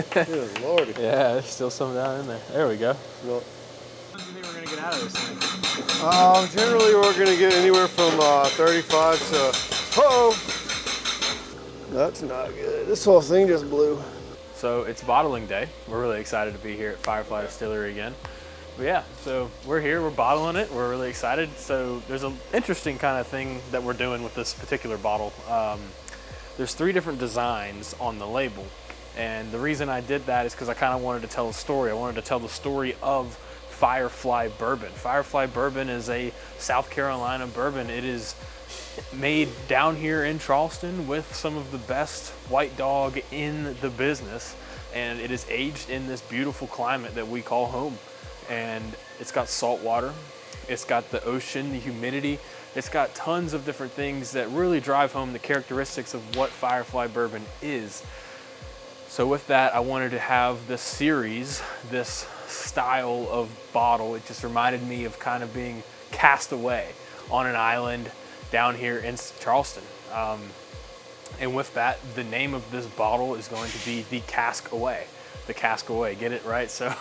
Good lordy. Yeah, there's still some down in there. There we go. No. What do you think we're gonna get out of this thing? Generally, we're going to get anywhere from 35 to. Uh-oh! That's not good. This whole thing just blew. So it's bottling day. We're really excited to be here at Firefly Distillery again. But yeah, so we're here, we're bottling it, we're really excited. So there's an interesting kind of thing that we're doing with this particular bottle. There's 3 different designs on the label. And the reason I did that is because I kind of wanted to tell a story. I wanted to tell the story of Firefly Bourbon. Firefly Bourbon is a South Carolina bourbon. It is made down here in Charleston with some of the best white dog in the business. And it is aged in this beautiful climate that we call home. And it's got salt water, it's got the ocean, the humidity, it's got tons of different things that really drive home the characteristics of what Firefly Bourbon is. So with that, I wanted to have this series, this style of bottle. It just reminded me of kind of being cast away on an island down here in Charleston. And with that, the name of this bottle is going to be the Cask Away. The Cask Away, get it right? So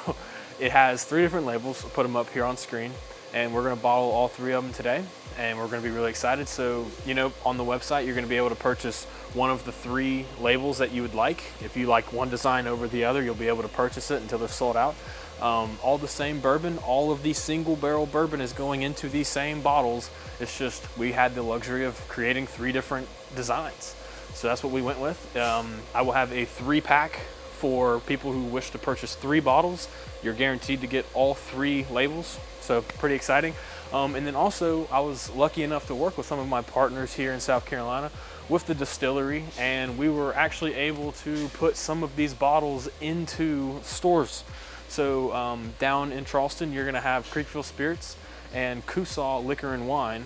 it has 3 different labels. I'll put them up here on screen, and we're gonna bottle all 3 of them today, and we're gonna be really excited. So, you know, on the website, you're gonna be able to purchase one of the 3 labels that you would like. If you like one design over the other, you'll be able to purchase it until they're sold out. All the same bourbon, all of the single barrel bourbon is going into these same bottles. It's just, we had the luxury of creating 3 different designs. So that's what we went with. I will have a 3-pack for people who wish to purchase 3 bottles. You're guaranteed to get all 3 labels, so pretty exciting. And then also, I was lucky enough to work with some of my partners here in South Carolina with the distillery, and we were actually able to put some of these bottles into stores. So down in Charleston, you're gonna have Creekville Spirits and Coosaw Liquor and Wine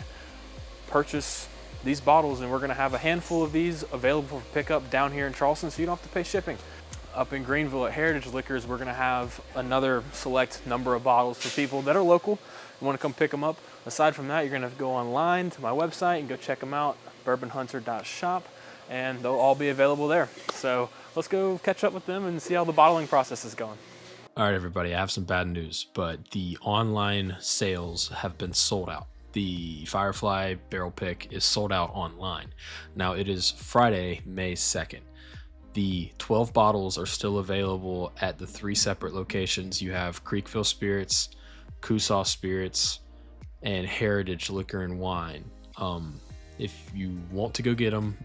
purchase these bottles, and we're gonna have a handful of these available for pickup down here in Charleston, so you don't have to pay shipping. Up in Greenville at Heritage Liquors, we're gonna have another select number of bottles for people that are local and wanna come pick them up. Aside from that, you're gonna go online to my website and go check them out, bourbonhunter.shop, and they'll all be available there. So let's go catch up with them and see how the bottling process is going. All right, everybody, I have some bad news, but the online sales have been sold out. The Firefly Barrel Pick is sold out online. Now, it is Friday, May 2nd. The 12 bottles are still available at the 3 separate locations. You have Creekville Spirits, Coosaw Spirits, and Heritage Liquor and Wine. If you want to go get them,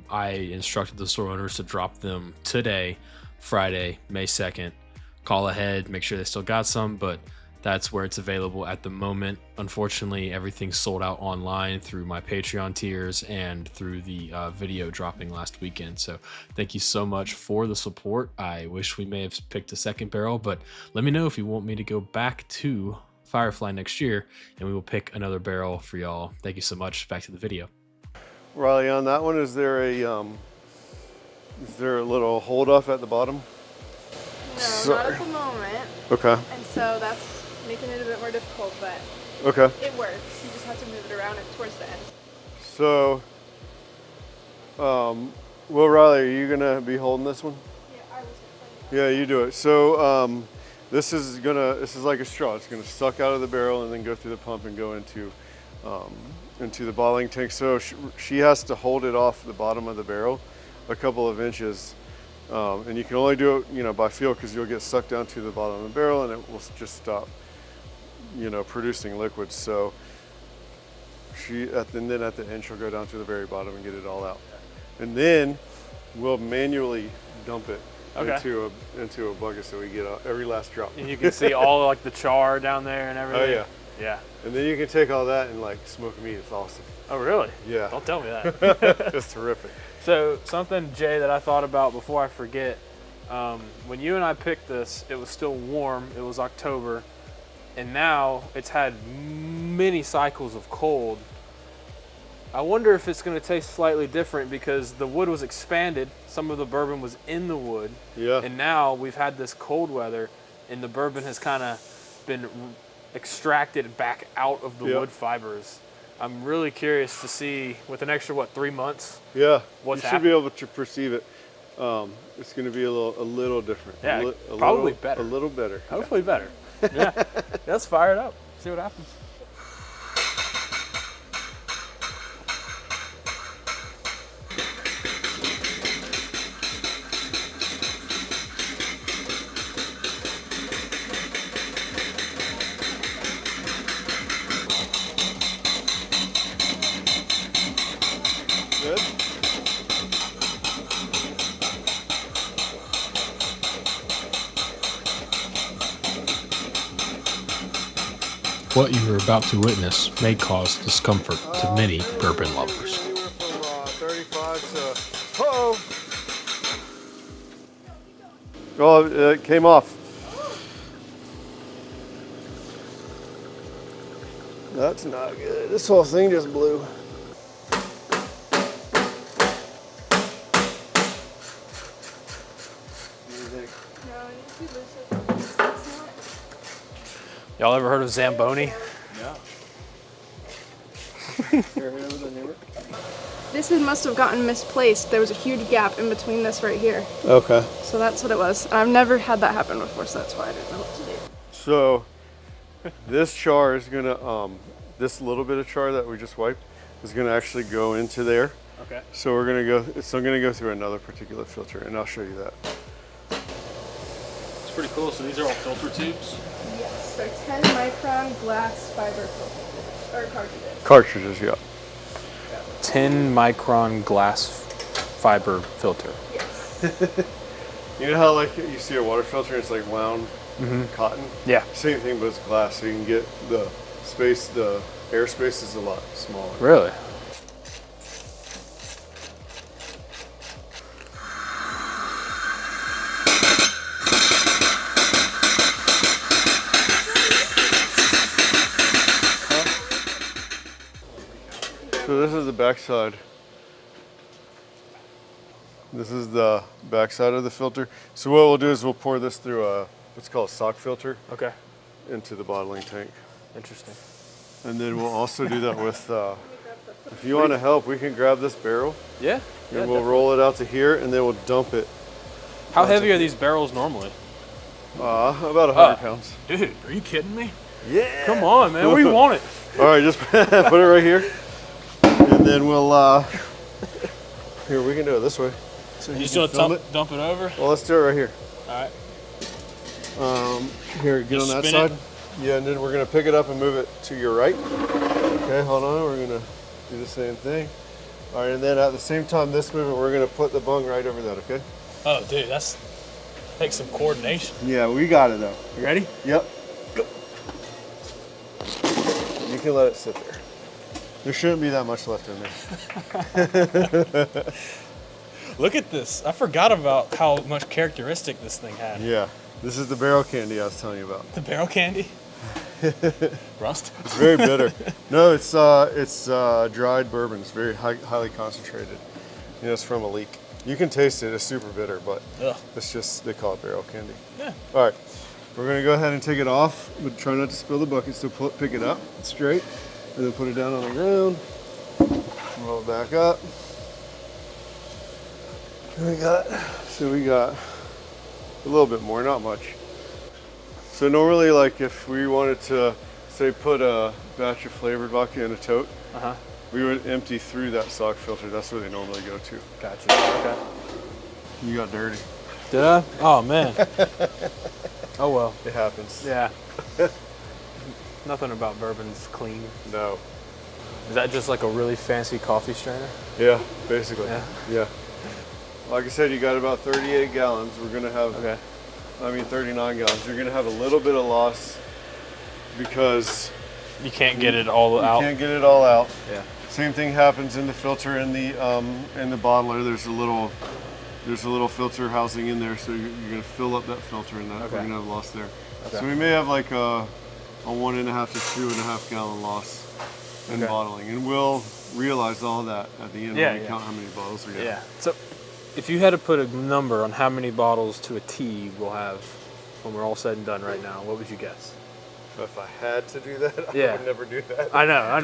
I instructed the store owners to drop them today, Friday, May 2nd. Call ahead, make sure they still got some, but that's where it's available at the moment. Unfortunately, everything's sold out online through my Patreon tiers and through the video dropping last weekend. So thank you so much for the support. I wish we may have picked a 2nd barrel, but let me know if you want me to go back to Firefly next year, and we will pick another barrel for y'all. Thank you so much. Back to the video. Riley, on that one, is there a little hold off at the bottom? No, not at the moment. Okay. And so that's making it a bit more difficult, but Okay. it works. You just have to move it around and towards the end. So, Will, Riley, are you gonna be holding this one? Yeah, I was Yeah, you do it. So, this is like a straw. It's gonna suck out of the barrel and then go through the pump and go into the bottling tank. So she has to hold it off the bottom of the barrel a couple of inches. And you can only do it, by feel, because you'll get sucked down to the bottom of the barrel and it will just stop, producing liquids. So then at the end, she'll go down to the very bottom and get it all out. And then we'll manually dump it into a bucket so we get every last drop. And you can see all like the char down there and everything. Oh yeah. Yeah. And then you can take all that and like smoke meat. It's awesome. Oh really? Yeah. Don't tell me that. It's terrific. So something, Jay, that I thought about before I forget, when you and I picked this, it was still warm, it was October, and now it's had many cycles of cold. I wonder if it's gonna taste slightly different because the wood was expanded, some of the bourbon was in the wood, Yeah. and now we've had this cold weather and the bourbon has kind of been extracted back out of the wood fibers. I'm really curious to see, with an extra, 3 months? Yeah, What's you should be able to perceive it. it's going to be a little different. Yeah, probably better. A little better. Hopefully better. Yeah. Let's fire it up. See what happens. Good. What you are about to witness may cause discomfort to many bourbon lovers. Anywhere from 35 to. Uh-oh. Oh, it came off. That's not good. This whole thing just blew. No, it needs to be looser. It's not. Y'all ever heard of Zamboni? This must have gotten misplaced. There was a huge gap in between this right here. Okay. So that's what it was. I've never had that happen before, so that's why I didn't know what to do. So this char is gonna, this little bit of char that we just wiped is gonna actually go into there. Okay. So we're gonna go, it's still gonna go through another particular filter, and I'll show you that. It's pretty cool. So these are all filter tubes. Yes, they're 10 micron glass fiber filters, or cartridges. Cartridges, yeah. 10 micron glass fiber filter. Yes. You know how like you see a water filter, it's like wound cotton? Yeah. Same thing, but it's glass, so you can get the space, the airspace is a lot smaller. Really? So this is the backside. This is the backside of the filter. So what we'll do is we'll pour this through a, what's called a sock filter Okay. into the bottling tank. Interesting. And then we'll also do that with, if you want to help, we can grab this barrel Yeah. and we'll roll it out to here and then we'll dump it. How heavy are these barrels normally? About 100 pounds. Dude, are you kidding me? Yeah. Come on, man. We want it. All right, just put it right here. And then we'll, here, we can do it this way. So You can just film want to dump it over? Well, let's do it right here. All right. Here, get Just on that spin side. it? Yeah, and then we're gonna pick it up and move it to your right. Okay, hold on, we're gonna do the same thing. All right, and then at the same time, this movement, we're gonna put the bung right over that, okay? Oh, dude, that's takes some coordination. Yeah, we got it though. You ready? Yep. Go. You can let it sit there. There shouldn't be that much left in there. Look at this. I forgot about how much characteristic this thing had. Yeah, this is the barrel candy I was telling you about. The barrel candy? Rust? It's very bitter. No, it's dried bourbon. It's very highly concentrated. You know, it's from a leak. You can taste it. It's super bitter, but Ugh. it's just, they call it barrel candy. Yeah. All right, we're gonna go ahead and take it off, but try not to spill the bucket. So pick it up straight, and then put it down on the ground. Roll it back up. We got a little bit more, not much. So normally, like if we wanted to, say, put a batch of flavored vodka in a tote, we would empty through that sock filter. That's where they normally go to. Gotcha. Okay. You got dirty. Did I? Oh, man. Oh, well. It happens. Yeah. Nothing about bourbon's clean. No. Is that just like a really fancy coffee strainer? Yeah, basically. Yeah. Yeah. Like I said, you got about 38 gallons. We're gonna have, 39 gallons. You're gonna have a little bit of loss because You can't get it all out. you can't get it all out. Yeah. Same thing happens in the filter in the bottler. There's a little filter housing in there, so you're gonna fill up that filter, and that we're gonna have loss there. Okay. So we may have like a 1.5 to 2.5 gallon loss in bottling, and we'll realize all that at the end when we count how many bottles we have. Yeah. So, if you had to put a number on how many bottles to a T we'll have when we're all said and done right now, what would you guess? If I had to do that, I Yeah. would never do that. I know.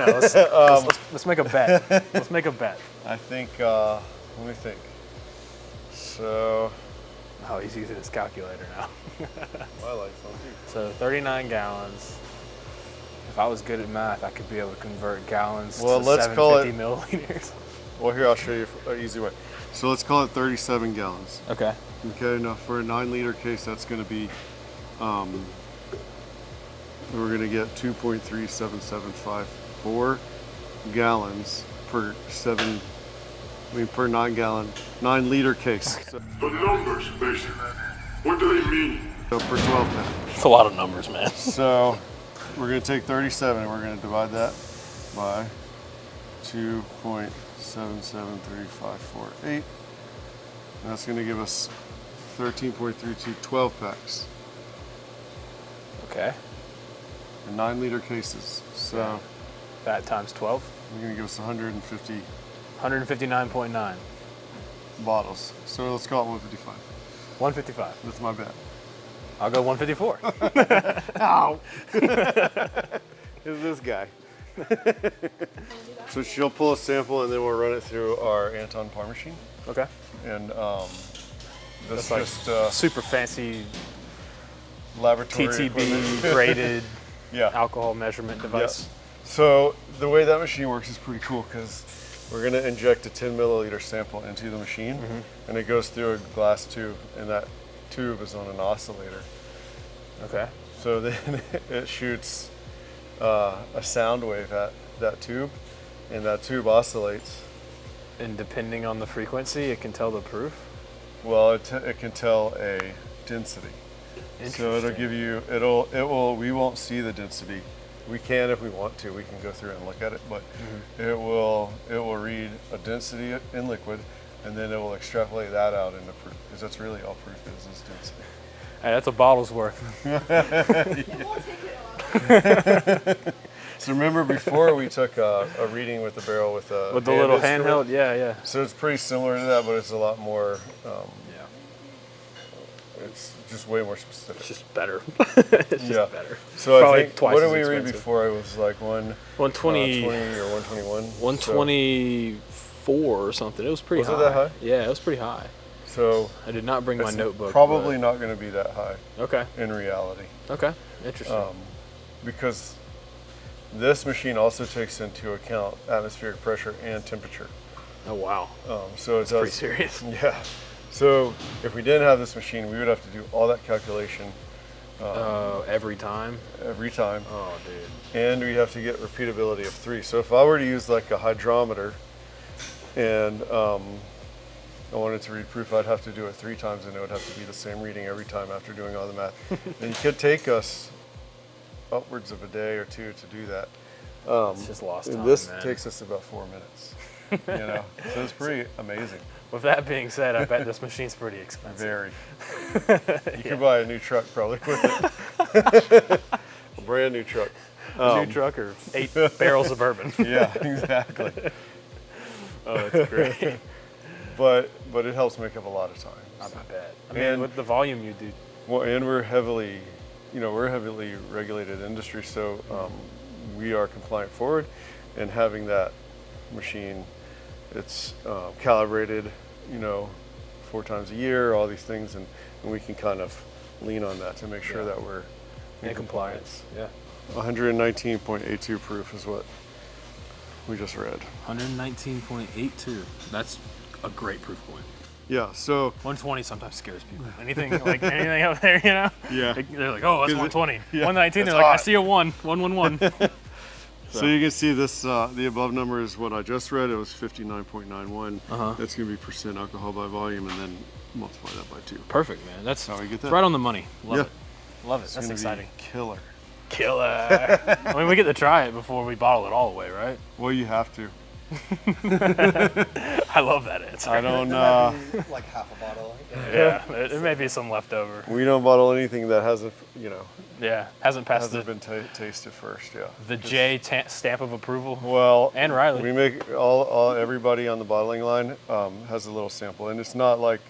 Let's make a bet. Let's make a bet. I think, let me think. So So Oh, he's using his calculator now. my light's on too. So 39 gallons. If I was good at math, I could be able to convert gallons Well, to let's call 750 milliliters. Well, here I'll show you an easy way. So let's call it 37 gallons. Okay. Okay, now for a 9-liter case, that's going to be, we're going to get 2.37754 gallons per per 9-liter case. So, The numbers, basically. What do they mean? per 12 pack. It's a lot of numbers, man. So we're going to take 37 and we're going to divide that by 2.773548. That's going to give us 13.32 12 packs Okay. in 9-liter cases. So That times 12. you're going to give us 150 159.9. bottles. So let's call it 155. 155. That's my bet. I'll go 154. Ow! Who's this guy? So she'll pull a sample and then we'll run it through our Anton par machine. Okay. And That's that's like just super fancy laboratory equipment. TTB graded Yeah. alcohol measurement device. So the way that machine works is pretty cool because we're going to inject a 10 milliliter sample into the machine and it goes through a glass tube and that tube is on an oscillator. Okay. So then it shoots a sound wave at that tube and that tube oscillates. And depending on the frequency, it can tell the proof. Well, it can tell a density. So it'll give you, we won't see the density. We can if we want to, we can go through and look at it, but it will read a density in liquid and then it will extrapolate that out into proof because that's really all proof is density. Hey, that's a bottle's worth. So remember before we took a reading with the barrel with a With the little hand handheld, instrument? yeah. So it's pretty similar to that, but it's a lot more, it's just way more specific. It's just better. It's just better. So Probably I think, twice what as did we read expensive. before? It was like 120, 20 or 121. 124 or something. It was pretty Was high. it that high? Yeah, it was pretty high. So I did not bring my it's notebook. probably not going to be that high but- Okay. in reality. Okay. Interesting. Because this machine also takes into account atmospheric pressure and temperature. Oh wow. So it That's does. pretty serious. Yeah. So if we didn't have this machine, we would have to do all that calculation Every time. every time, Oh, dude. and we have to get repeatability of 3. So if I were to use like a hydrometer, and I wanted to read proof, I'd have to do it 3 times, and it would have to be the same reading every time after doing all the math. And it could take us upwards of a day or 2 to do that. It's just lost And time, this man. takes us about 4 minutes. So it's pretty amazing. With that being said, I bet this machine's pretty expensive. Very. You could buy a new truck probably with it. A brand new truck. New truck or 8 barrels of bourbon. Yeah, exactly. Oh, that's great. But it helps make up a lot of time. I bet. I mean, And- with the volume you do. Well, and we're heavily regulated industry, so we are compliant forward, and having that machine, it's calibrated, 4 times a year, all these things, and we can kind of lean on that to make sure that we're in compliance. Yeah. 119.82 proof is what we just read. 119.82. That's a great proof point. Yeah, so 120 sometimes scares people. Anything up there, Yeah. They're like, oh, that's 120. Yeah, 119, they're that's like, I hot. see a 111. So you can see this, the above number is what I just read. It was 59.91. That's going to be percent alcohol by volume, and then multiply that by 2. Perfect, man. That's how we get it's that. right on the money. Love Yeah. it. Love it. It's That's gonna be exciting. killer. Killer. I mean, we get to try it before we bottle it all away, right? Well, you have to. I love that answer. I don't. Like half a bottle. Yeah, there may be some left over. We don't bottle anything that hasn't, Yeah, hasn't passed hasn't the, been tasted first. Yeah. the J stamp of approval. Well, And Riley. We make everybody on the bottling line has a little sample, and it's not like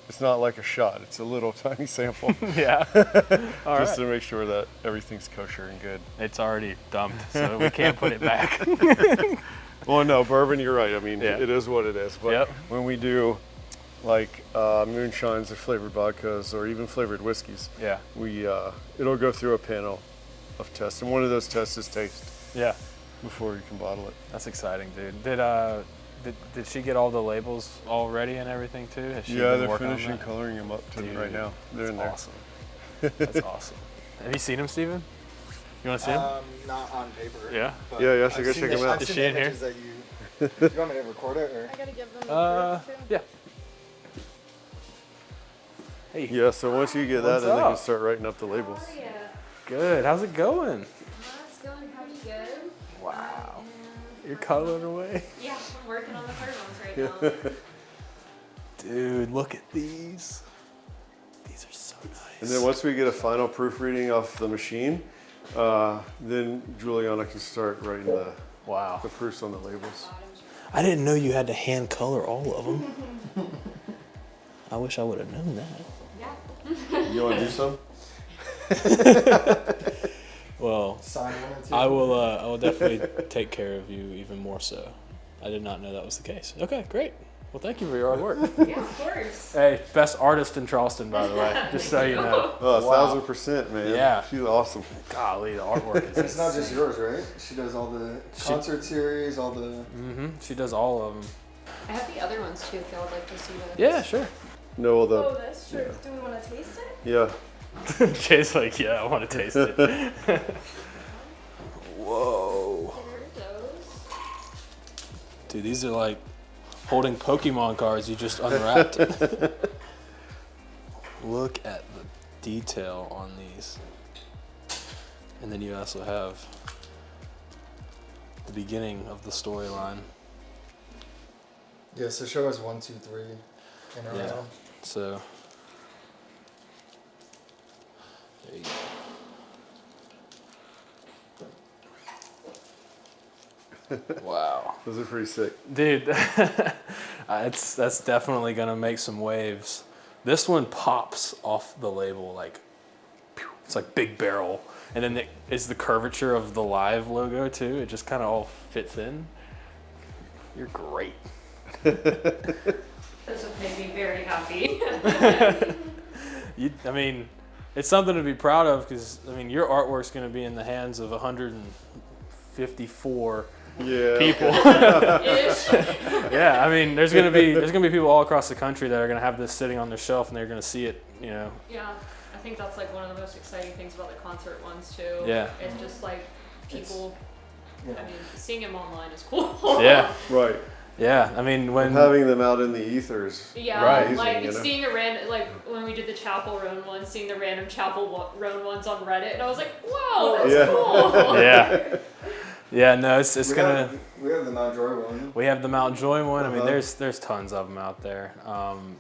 a shot. It's a little tiny sample, Yeah. All just right. to make sure that everything's kosher and good. It's already dumped, so we can't put it back. Well, no, bourbon. You're right. I mean, Yeah. it is what it is. But Yep. when we do like moonshines or flavored vodkas or even flavored whiskeys, Yeah. It'll go through a panel of tests, and one of those tests is taste Yeah. before you can bottle it. That's exciting, dude. Did she get all the labels all ready and everything too? Has she Yeah, been they're working on finishing that? coloring them up Dude, right now. They're in there. Awesome. That's awesome. Have you seen him, Steven? You want to see him? Not on paper. Yeah? but Yeah, you should go I've seen check the- him out. I've Is seen she the in here? images that you. Do you want me to record it or? I gotta give them the proof, too. Yeah. Hey. Yeah, so once you get that, What's then they can up? start writing up the labels. Yeah. Good. How's it going? It's going pretty good. Wow. And You're coloring away. yeah, I'm working on the third ones right now. Dude, look at these. These are so nice. And then once we get a final proofreading off the machine, then Juliana can start writing the Wow. proofs on the labels. I didn't know you had to hand color all of them. I wish I would have known that. Yeah. You want to do some? Well, Sign one or two. I will definitely take care of you even more so. I did not know that was the case. Okay, great. Well, thank you for your hard work. Yeah, of course. Hey, best artist in Charleston, by the way, just so you know. Oh, Wow. 1000%, man. Yeah. She's awesome. Golly, the artwork is. And it's not just yours, right? She does all the concert series, all the. Mm-hmm. She does all of them. I have the other ones too if y'all would like to see those. Yeah, sure. No, well, Oh, this? Sure. Do we want to taste it? yeah. Jay's like, yeah, I want to taste it. Whoa. Here are those. Dude, these are like holding Pokemon cards you just unwrapped. Look at the detail on these. And then you also have the beginning of the storyline. Yeah, so show us 1, 2, 3 in a Yeah. row. So, there you go. Wow. Those are pretty sick. Dude, that's definitely gonna make some waves. This one pops off the label like, pew, it's like Big Barrel, and then it's the curvature of the live logo too. It just kind of all fits in. You're great. This would make me very happy. I mean, it's something to be proud of because I mean your artwork's gonna be in the hands of 154 Yeah. people. Ish. Yeah, I mean, there's gonna be people all across the country that are gonna have this sitting on their shelf and they're gonna see it. You know. Yeah, I think that's like one of the most exciting things about the concert ones too. Yeah. It's just like people. Yeah. I mean, seeing them online is cool. Yeah. Right. Yeah. I mean, when Having them out in the ethers. Yeah, Right. Amazing, like you know? seeing a random, like when we did the Chapel Roan one, seeing the random Chapel Roan ones on Reddit, and I was like, whoa, that's Yeah. cool. yeah, yeah, no, it's we gonna. we have the Mountjoy one. We have the Mount Joy one. I mean, Uh-huh. there's tons of them out there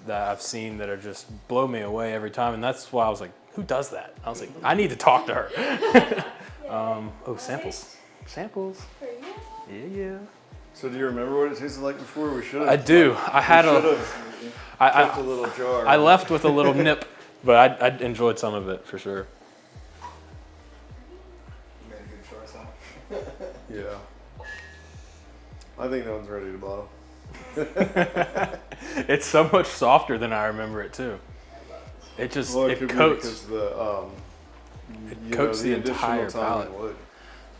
that I've seen that are just blow me away every time, and that's why I was like, who does that? I was like, I need to talk to her. Oh, samples. Yeah. So do you remember what it tasted like before? We should have. I do. I had should a. have I, kept a little jar. I left with a little nip, but I enjoyed some of it for sure. You made a good choice, huh? Yeah. I think that one's ready to bottle. It's so much softer than I remember it too. It just Well, it could be coats. because the coats the additional entire time in palate. wood.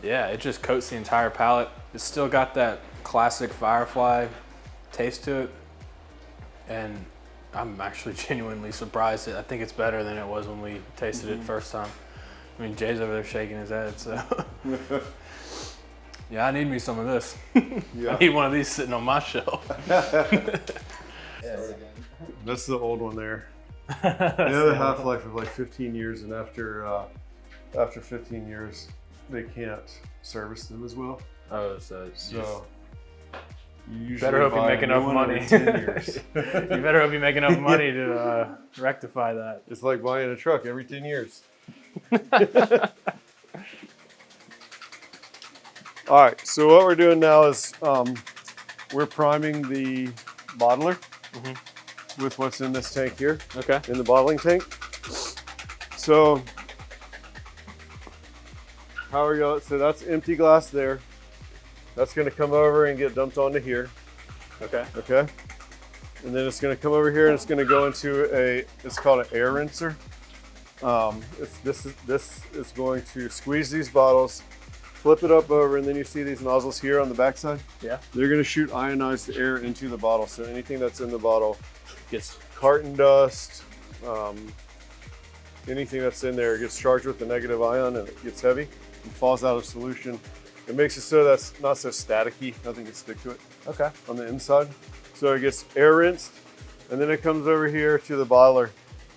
Yeah, it just coats the entire palate. It's still got that classic Firefly taste to it, and I'm actually genuinely surprised. I think it's better than it was when we tasted it first time. I mean, Jay's over there shaking his head, so yeah, I need me some of this. Yeah. I need one of these sitting on my shelf. Yeah. That's the old one there. They have a half-life of like 15 years, and after 15 years, they can't service them as well. Oh, so So you usually better hope you buy make a new enough one money. every 10 years. you better hope you make enough money to rectify that. It's like buying a truck every 10 years. All right, so what we're doing now is we're priming the bottler with what's in this tank here, Okay. in the bottling tank. So how are you? So that's empty glass there. That's going to come over and get dumped onto here. Okay. Okay. And then it's going to come over here and it's going to go into it's called an air rinser. This is going to squeeze these bottles, flip it up over, and then you see these nozzles here on the backside. Yeah. They're going to shoot ionized air into the bottle. So anything that's in the bottle gets carton dust, anything that's in there gets charged with the negative ion and it gets heavy and falls out of solution. It makes it so that's not so staticky, nothing can stick to it. Okay. On the inside. So it gets air rinsed, and then it comes over here to the bottler.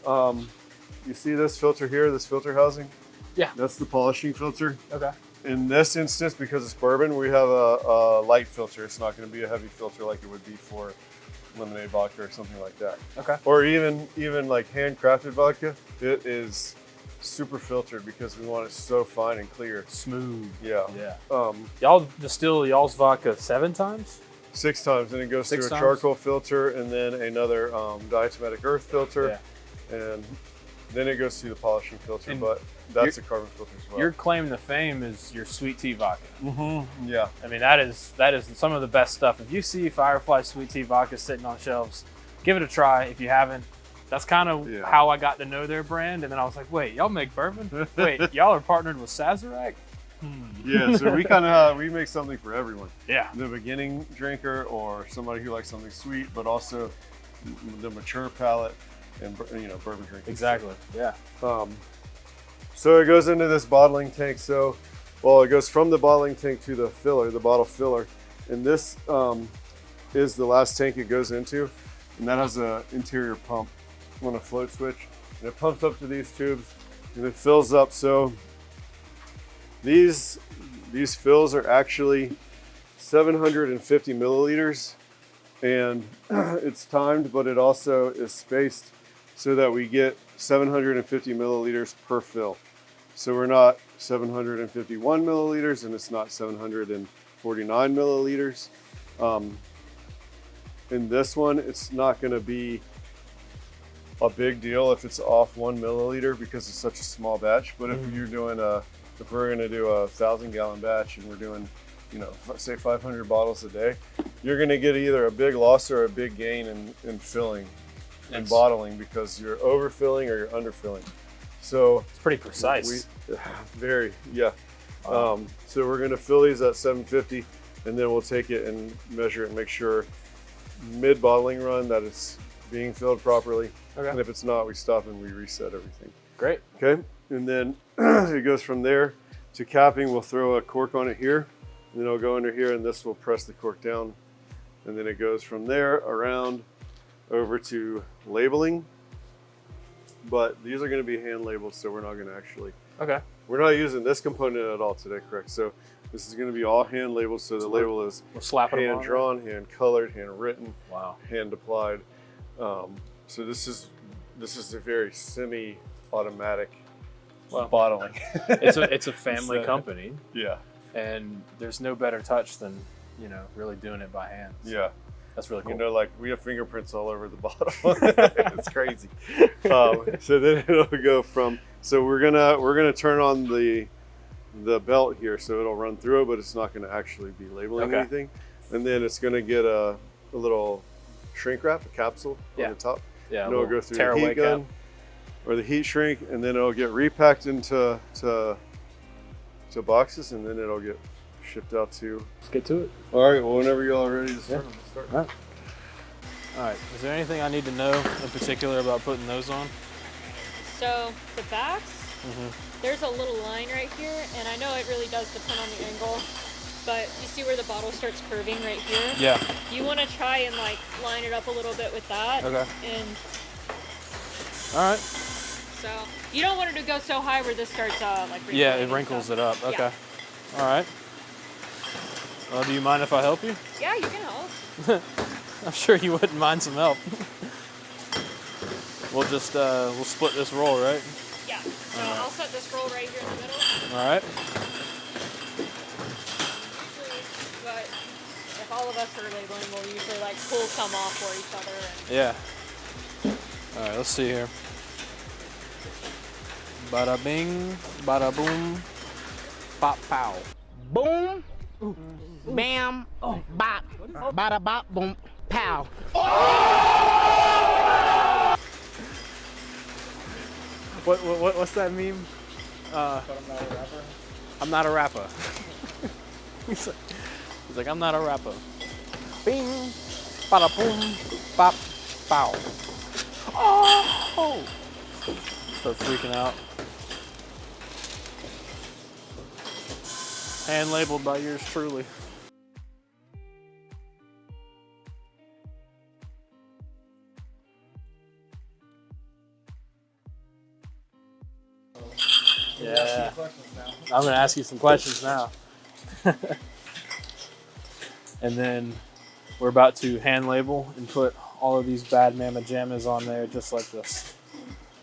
You see this filter here, this filter housing? Yeah. That's the polishing filter. Okay. In this instance, because it's bourbon, we have a light filter. It's not going to be a heavy filter like it would be for lemonade vodka or something like that. Okay. Or even like handcrafted vodka. It is super filtered because we want it so fine and clear. Smooth. Yeah. Yeah. Y'all distill y'all's vodka 7 times? 6 times, and it goes through 6 a times? charcoal filter and then another diatomatic earth filter, and then it goes through the polishing filter. And but that's a carbon filter as well. Your claim to fame is your sweet tea vodka. Mm-hmm. Yeah. I mean, that is some of the best stuff. If you see Firefly sweet tea vodka sitting on shelves, give it a try if you haven't. That's kind of how I got to know their brand, and then I was like, wait, y'all make bourbon? Wait, y'all are partnered with Sazerac? Yeah, so we kind of we make something for everyone. Yeah. The beginning drinker or somebody who likes something sweet, but also the mature palate and bourbon drinkers. Exactly. Yeah. So it goes into this bottling tank. So, well, it goes from the bottling tank to the filler, the bottle filler, and this is the last tank it goes into, and that has an interior pump on a float switch, and it pumps up to these tubes, and it fills up. So these fills are actually 750 milliliters, and it's timed, but it also is spaced so that we get 750 milliliters per fill. So we're not 751 milliliters and it's not 749 milliliters. In this one, it's not going to be a big deal if it's off 1 milliliter because it's such a small batch. But if you're doing if we're going to do a 1,000-gallon batch and we're doing, say 500 bottles a day, you're going to get either a big loss or a big gain in filling and bottling because you're overfilling or you're underfilling. So it's pretty precise. So we're going to fill these at 750, and then we'll take it and measure it and make sure mid-bottling run that it's being filled properly. Okay. And if it's not, we stop and we reset everything. Great. Okay, and then it goes from there to capping. We'll throw a cork on it here, and then it'll go under here, and this will press the cork down. And then it goes from there around over to labeling. But these are going to be hand labeled, so we're not going to actually. Okay. We're not using this component at all today, correct? So this is going to be all hand labeled. So the label is hand drawn, hand colored, hand written, hand applied. So this is a very semi-automatic bottling. It's a family company. Yeah. And there's no better touch than really doing it by hand. So Yeah. that's really cool. Like we have fingerprints all over the bottle. It's crazy. So then it'll go from. So we're gonna turn on the belt here, so it'll run through it, but it's not gonna actually be labeling anything. And then it's gonna get a little shrink wrap, a capsule on the top. Yeah. And it'll go through the heat gun or the heat shrink, and then it'll get repacked into boxes, and then it'll get shipped out to. Let's get to it. All right. Well, whenever y'all are ready to start, let's start. All right. Is there anything I need to know in particular about putting those on? So the backs, there's a little line right here, and I know it really does depend on the angle, but you see where the bottle starts curving right here? Yeah. You want to try and line it up a little bit with that. Okay. And all right. so you don't want it to go so high where this starts wrinkling. Yeah, it wrinkles it up. Okay. Yeah. All right. Well, do you mind if I help you? Yeah, you can help. I'm sure you wouldn't mind some help. We'll just we'll split this roll, right? Yeah. So I'll set this roll right here in the middle. All right. But if all of us are labeling, we'll usually pull some off for each other. And Yeah. All right. Let's see here. Bada bing, bada boom, pop pow. Boom, bam, bop, bada bop, boom. Pow. What's that meme? But I'm not a rapper. he's like, I'm not a rapper. Bing, bada boom, bop, bow. Oh! Start freaking out. Hand labeled by yours truly. Yeah. I'm gonna ask you some questions now. And then we're about to hand label and put all of these bad mama jammas on there just like this.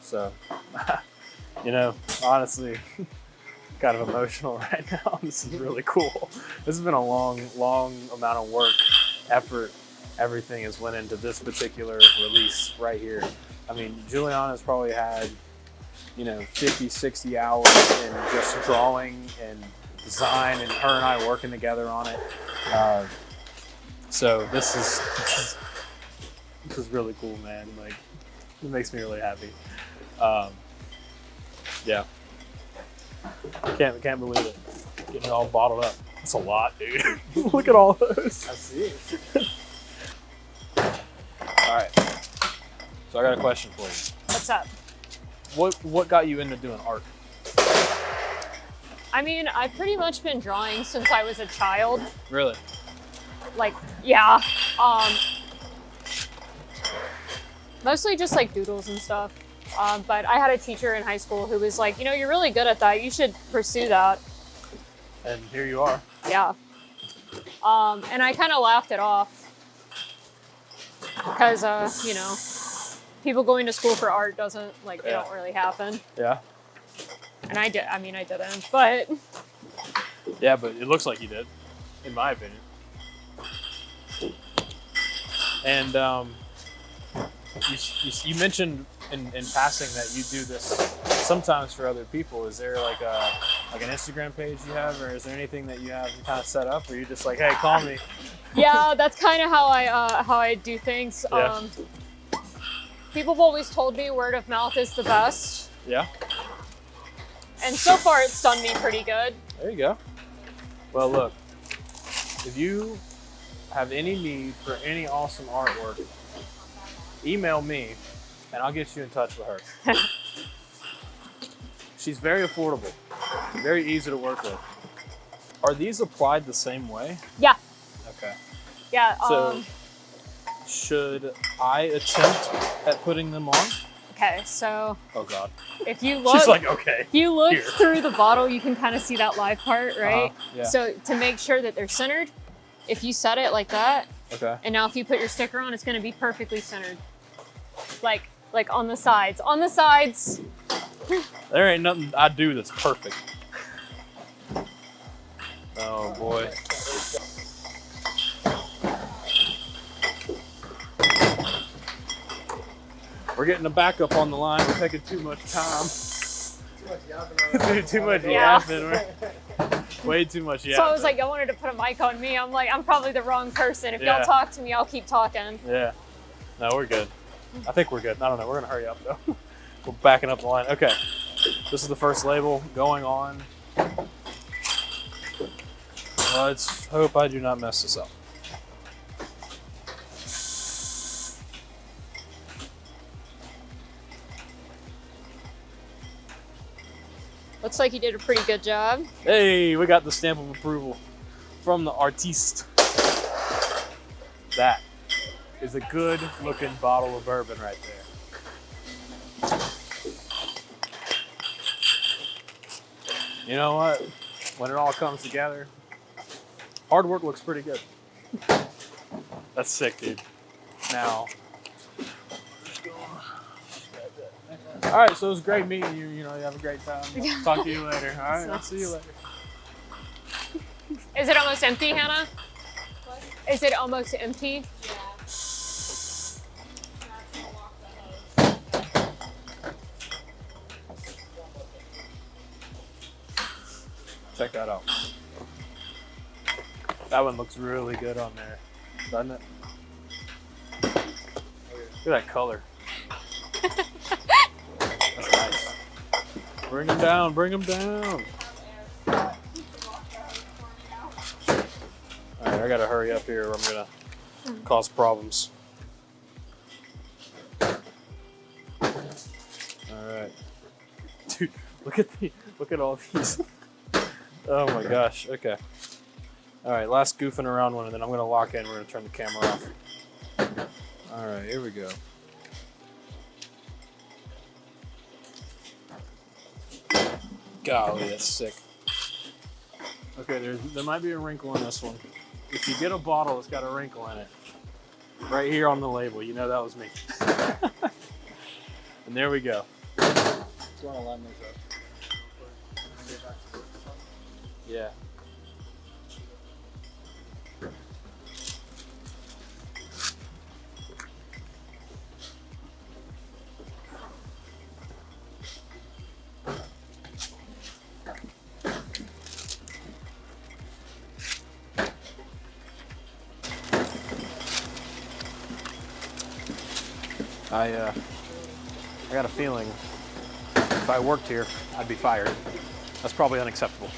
So, you know, honestly, kind of emotional right now. This is really cool. This has been a long amount of work, effort. Everything has went into this particular release right here. I mean, Juliana's probably had, 50, 60 hours in just drawing and design, and her and I working together on it. So this is really cool, man. Like, it makes me really happy. Yeah. Can't believe it. Getting it all bottled up. That's a lot, dude. Look at all those. I see. All right. So I got a question for you. What's up? What got you into doing art? I mean, I've pretty much been drawing since I was a child. Really? Like, yeah. Mostly just like doodles and stuff. But I had a teacher in high school who was like, you're really good at that. You should pursue that. And here you are. Yeah. And I kind of laughed it off because, people going to school for art doesn't, it don't really happen. Yeah. And I didn't, but. Yeah, but it looks like you did, in my opinion. And you mentioned in passing that you do this sometimes for other people. Is there like an Instagram page you have, or is there anything that you have kind of set up, or you just like, hey, call me? Yeah, that's kind of how I do things. Yeah. People have always told me word of mouth is the best, Yeah. and so far it's done me pretty good. There you go. Well, look, if you have any need for any awesome artwork, email me and I'll get you in touch with her. She's very affordable, very easy to work with. Are these applied the same way? Yeah. Okay. Yeah. So, should I attempt at putting them on? Okay, so Oh God. if you look, She's like, okay. if you look here. through the bottle, you can kind of see that live part, right? Yeah. So to make sure that they're centered, if you set it like that, Okay. and now if you put your sticker on, it's going to be perfectly centered, like on the sides. On the sides. There ain't nothing I do that's perfect. Oh boy. We're getting a backup on the line. We're taking too much time. Too much yapping on Dude, too much Yeah. yapping. Way too much yapping. So I was like, I wanted to put a mic on me. I'm like, I'm probably the wrong person. If Yeah. y'all talk to me, I'll keep talking. Yeah. No, we're good. I think we're good. I don't know. We're gonna hurry up though. We're backing up the line. Okay. This is the first label going on. Let's hope I do not mess this up. Looks like you did a pretty good job. Hey, we got the stamp of approval from the artiste. That is a good looking bottle of bourbon right there. You know what? When it all comes together, hard work looks pretty good. That's sick, dude. Now, all right, so it was great meeting you. You know, you have a great time. Talk to you later. All right, I'll see you later. Is it almost empty, Hannah? What? Is it almost empty? Check that out. That one looks really good on there, doesn't it? Look at that color. That's nice. Bring him down, bring him down. All right, I gotta hurry up here or I'm gonna cause problems. All right. Dude, look at all these. Oh my gosh, okay. All right, last goofing around one and then I'm gonna lock in, we're gonna turn the camera off. All right, here we go. Golly, that's sick. Okay, there might be a wrinkle in this one. If you get a bottle that's got a wrinkle in it, right here on the label, you know that was me. And there we go. Just want to line those up. Yeah. I got a feeling if I worked here, I'd be fired. That's probably unacceptable.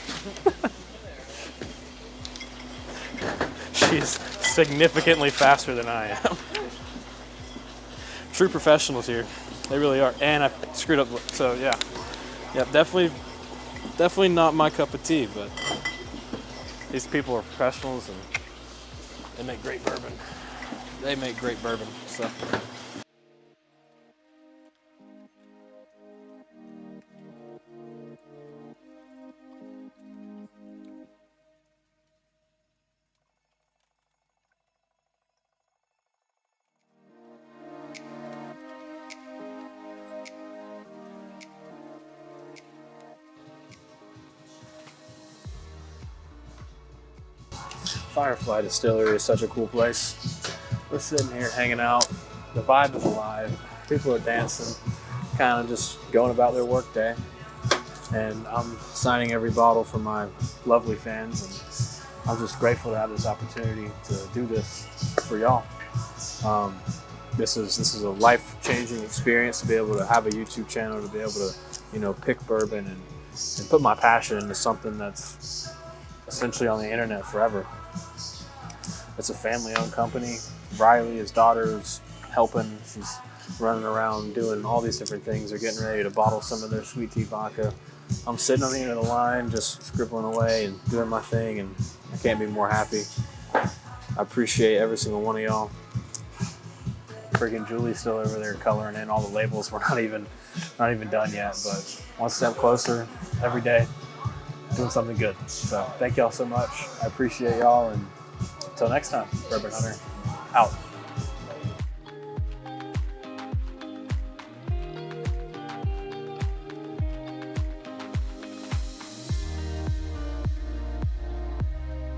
She's significantly faster than I am. True professionals here. They really are. And I screwed up, so yeah. Yeah, definitely not my cup of tea, but these people are professionals and they make great bourbon. They make great bourbon, so. Firefly Distillery is such a cool place. We're sitting here hanging out. The vibe is alive. People are dancing, kind of just going about their work day. And I'm signing every bottle for my lovely fans. And I'm just grateful to have this opportunity to do this for y'all. This is a life-changing experience to be able to have a YouTube channel, to be able to, pick bourbon and put my passion into something that's essentially on the internet forever. It's a family-owned company. Riley, his daughter, is helping. She's running around doing all these different things. They're getting ready to bottle some of their sweet tea vodka. I'm sitting on the end of the line, just scribbling away and doing my thing, and I can't be more happy. I appreciate every single one of y'all. Freaking Julie's still over there coloring in all the labels. We're not even done yet, but one step closer every day, doing something good. So thank y'all so much. I appreciate y'all, and until next time, Bourbon Hunter out.